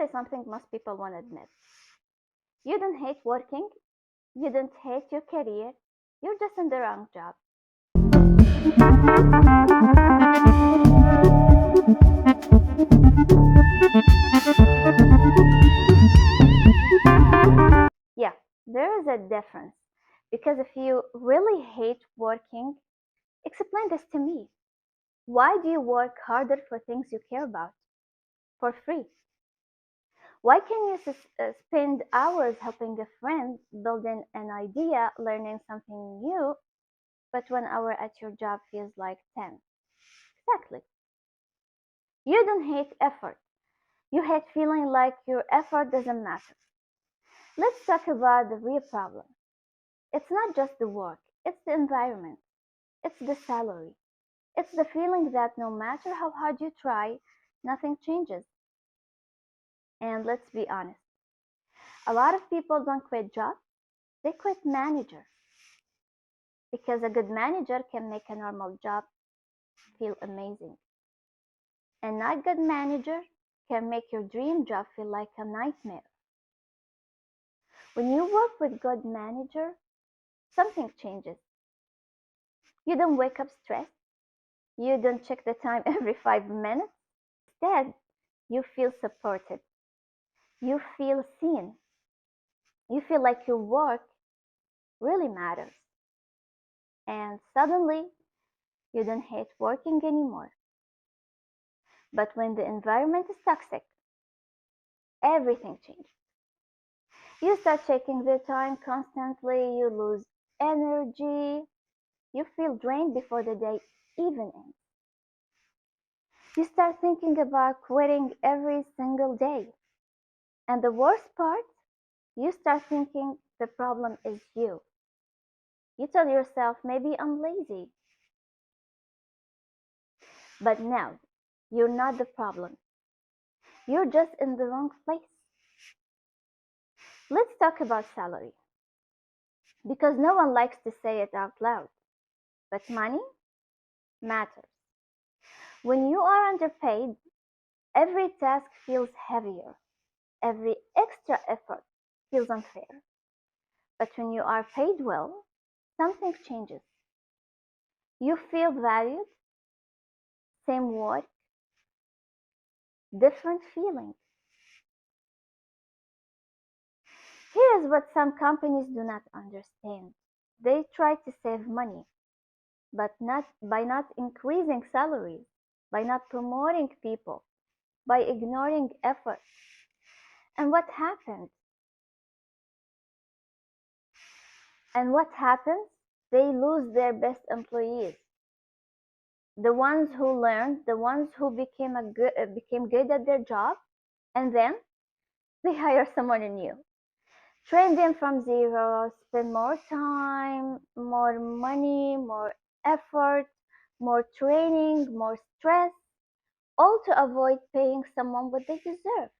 say something most people won't admit. You don't hate working, you don't hate your career, you're just in the wrong job. Yeah, there is a difference. Because if you really hate working, explain this to me. Why do you work harder for things you care about? For free. Why can you spend hours helping a friend, building an idea, learning something new, but 1 hour at your job feels like 10? Exactly. You don't hate effort. You hate feeling like your effort doesn't matter. Let's talk about the real problem. It's not just the work, it's the environment, it's the salary, it's the feeling that no matter how hard you try, nothing changes. And let's be honest, a lot of people don't quit jobs, they quit managers. Because a good manager can make a normal job feel amazing. A not good manager can make your dream job feel like a nightmare. When you work with good manager, something changes. You don't wake up stressed. You don't check the time every 5 minutes. Instead, you feel supported. You feel seen. You feel like your work really matters. And suddenly, you don't hate working anymore. But when the environment is toxic, everything changes. You start checking the time constantly, you lose energy, you feel drained before the day even ends. You start thinking about quitting every single day. And the worst part, you start thinking the problem is you. You tell yourself, maybe I'm lazy. But no, you're not the problem. You're just in the wrong place. Let's talk about salary. Because no one likes to say it out loud. But money matters. When you are underpaid, every task feels heavier. Every extra effort feels unfair. But when you are paid well, something changes. You feel valued, same work, different feeling. Here is what some companies do not understand. They try to save money, but not by not increasing salaries, by not promoting people, by ignoring effort. And what happened? And what happens? They lose their best employees. The ones who learned, the ones who became good at their job, and then they hire someone new. Train them from zero, spend more time, more money, more effort, more training, more stress, all to avoid paying someone what they deserve.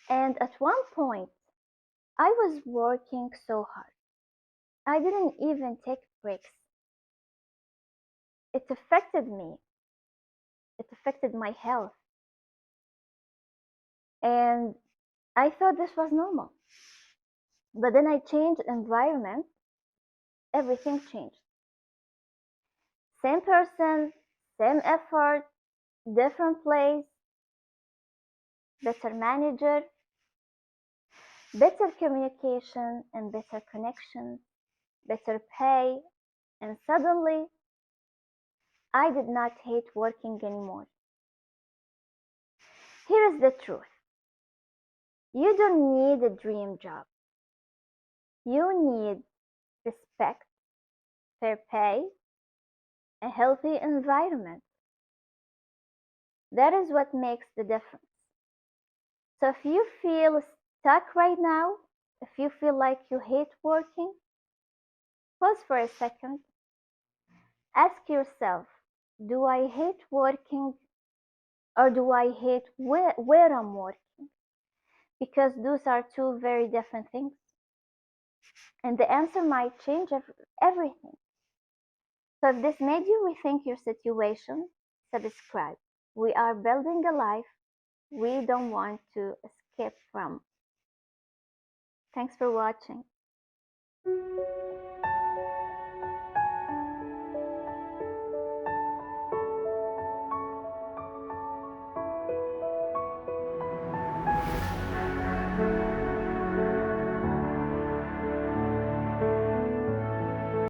And at one point, I was working so hard. I didn't even take breaks. It affected me. It affected my health. And I thought this was normal. But then I changed environment, everything changed. Same person, same effort, different place, better manager, better communication and better connection, better pay, and suddenly I did not hate working anymore. Here is the truth. You don't need a dream job. You need respect, fair pay, a healthy environment. That is what makes the difference. So if you feel stuck right now, if you feel like you hate working, pause for a second. Ask yourself, do I hate working or do I hate where I'm working? Because those are two very different things. And the answer might change everything. So if this made you rethink your situation, subscribe. We are building a life we don't want to escape from. Thanks for watching.